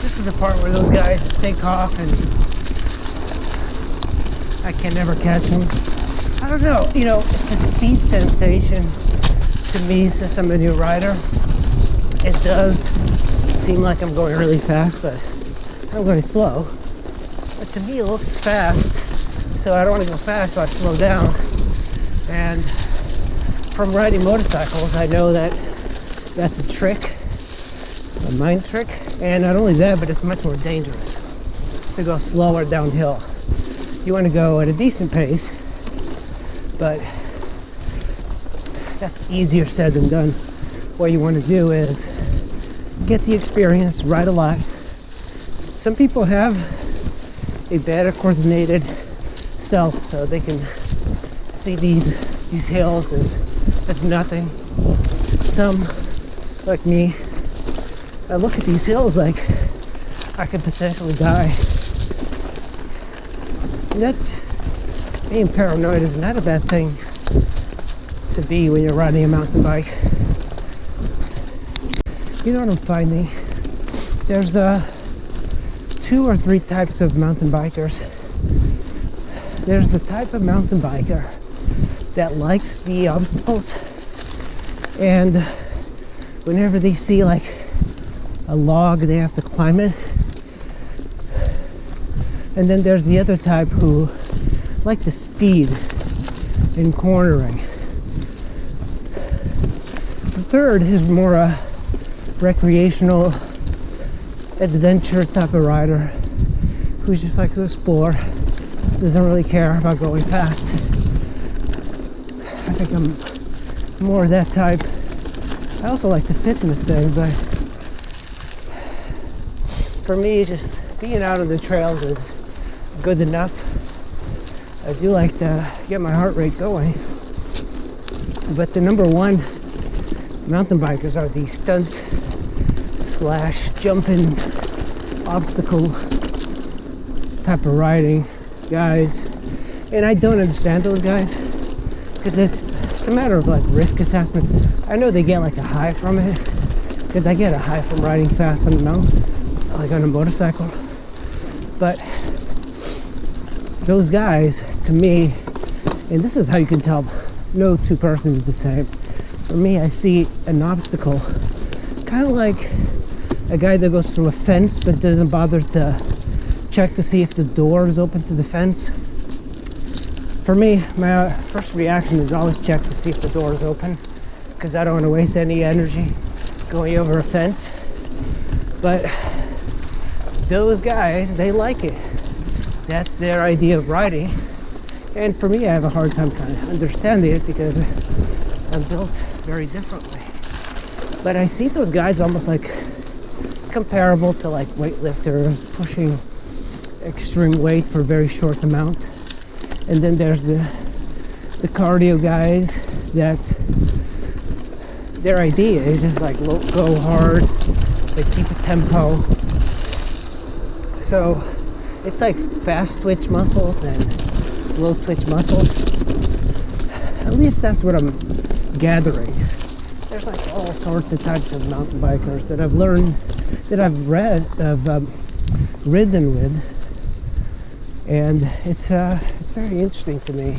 This is the part where those guys just take off and I can never catch them. I don't know, you know, it's a speed sensation to me since I'm a new rider. It does seem like I'm going really fast, but I'm going slow. But to me it looks fast, so I don't want to go fast, so I slow down. And from riding motorcycles, I know that that's a trick, a mind trick. And not only that, but it's much more dangerous to go slower downhill. You want to go at a decent pace, but that's easier said than done. What you want to do is get the experience, ride a lot. Some people have a better coordinated self, so they can see these hills as nothing. Some, like me, I look at these hills like I could potentially die. And that's, being paranoid is not a bad thing to be when you're riding a mountain bike. You know what I'm finding? There's 2 or 3 types of mountain bikers. There's the type of mountain biker that likes the obstacles, and whenever they see like a log, they have to climb it. And then there's the other type who like the speed and cornering. The third is more a recreational adventure type of rider who's just like to explore, doesn't really care about going fast. I think I'm more that type. I also like the fitness thing, but for me, just being out on the trails is good enough. I do like to get my heart rate going, but the number one mountain bikers are the stunt / jumping obstacle type of riding guys, and I don't understand those guys, because it's a matter of like risk assessment. I know they get like a high from it, because I get a high from riding fast on the mountain, like on a motorcycle. But those guys, to me, and this is how you can tell no two persons are the same. For me, I see an obstacle kind of like a guy that goes through a fence but doesn't bother to check to see if the door is open to the fence. For me, my first reaction is always check to see if the door is open, because I don't want to waste any energy going over a fence. But those guys, they like it. That's their idea of riding. And for me, I have a hard time kind of understanding it, because I'm built very differently. But I see those guys almost like comparable to like weightlifters pushing extreme weight for a very short amount. And then there's the cardio guys that their idea is just like go hard, they keep a tempo. So it's like fast twitch muscles and slow twitch muscles. At least that's what I'm gathering. There's like all sorts of types of mountain bikers that I've learned, that I've ridden with, and it's very interesting to me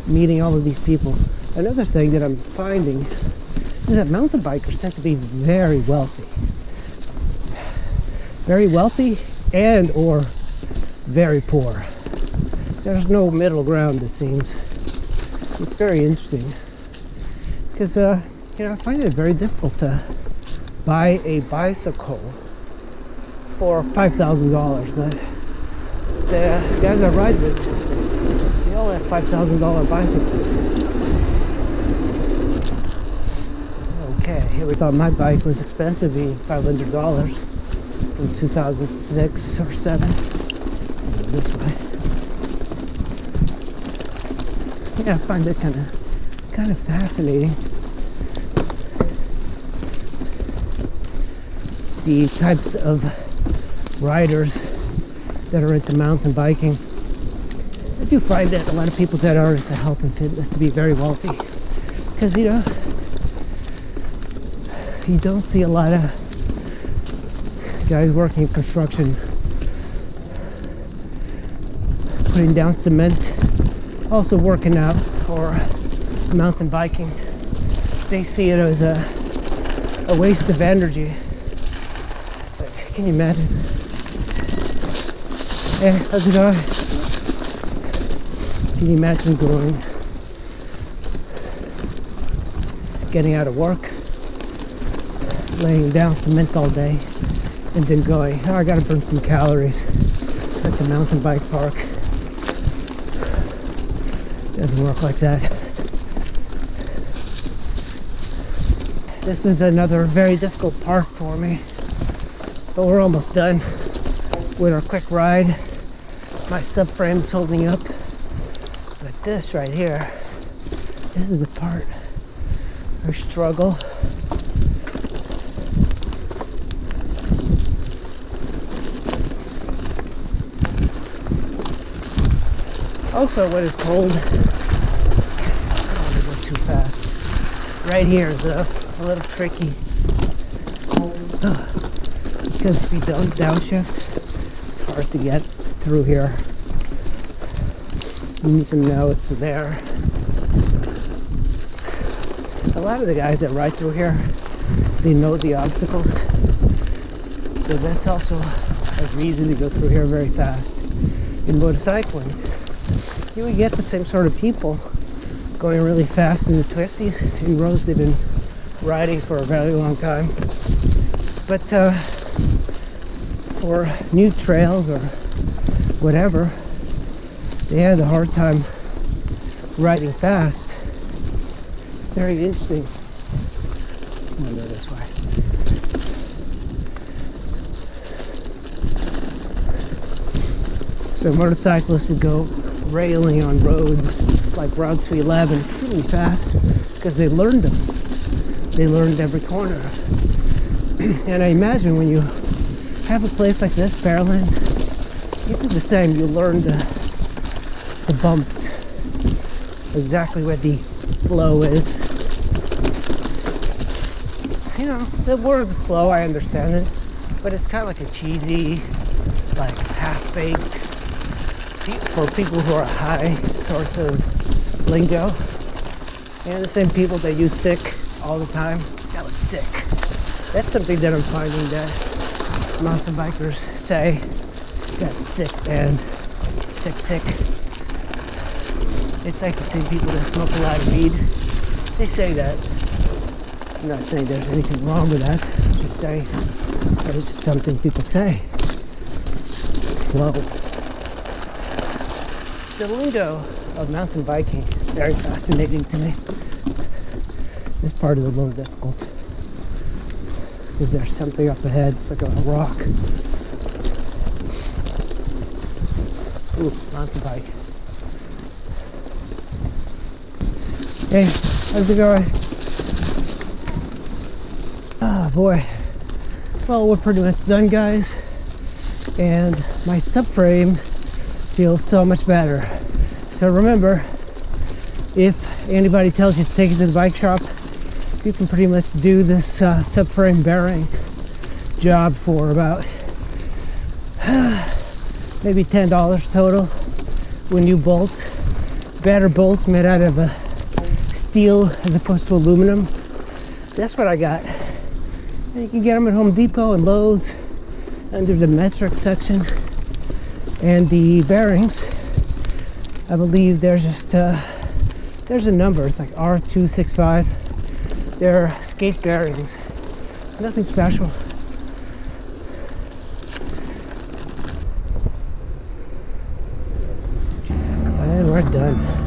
meeting all of these people. Another thing that I'm finding is that mountain bikers tend to be very wealthy and or very poor. There's no middle ground, it seems. It's very interesting, because you know, I find it very difficult to buy a bicycle for $5,000, but the guys I ride with, they all have $5,000 bicycles. Okay, we thought my bike was expensive, being $500 from 2006 or 7. This way. Yeah, I find it kind of fascinating. The types of riders that are into mountain biking. I do find that a lot of people that are into health and fitness to be very wealthy, because you know, you don't see a lot of guys working construction, putting down cement, also working out or mountain biking. They see it as a waste of energy. It's like, can you imagine? Hey, how's it going? Can you imagine getting out of work, laying down cement all day, and then going, oh, I gotta burn some calories at the mountain bike park. Doesn't work like that. This is another very difficult part for me, but we're almost done with our quick ride. My subframe's holding up, but this right here, this is the part I struggle. Also, when it's cold, I don't want to go too fast. Right here is a little tricky. Because if you don't downshift, it's hard to get through here. You need to know it's there. A lot of the guys that ride through here, they know the obstacles. So that's also a reason to go through here very fast. In motorcycling, you would get the same sort of people going really fast in the twisties in roads they've been riding for a very long time. But for new trails or whatever, they had a hard time riding fast. It's very interesting. I'm gonna go this way. So motorcyclists would go railing on roads like Route 211 really fast because they learned them. They learned every corner. And I imagine when you have a place like this, Fairland, you do the same. You learn the bumps, exactly where the flow is. You know, the word flow, I understand it, but it's kind of like a cheesy, like half-baked, for people who are high sort of lingo. And the same people that use sick all the time. That was sick. That's something that I'm finding that mountain bikers say. That's sick, man. Sick. It's like the same people that smoke a lot of weed. They say that. I'm not saying there's anything wrong with that. I'm just saying that it's something people say. Flow. The lingo of mountain biking is very fascinating to me. This part is a little difficult because there's something up ahead. It's like a rock. Ooh, mountain bike. Hey, how's it going? Oh boy. Well, we're pretty much done, guys. And my subframe feels so much better. So remember, if anybody tells you to take it to the bike shop, you can pretty much do this subframe bearing job for about maybe $10 total with new bolts, better bolts made out of steel as opposed to aluminum. That's what I got. And you can get them at Home Depot and Lowe's under the metric section. And the bearings, I believe there's just there's a number. It's like R265. They're skate bearings. Nothing special.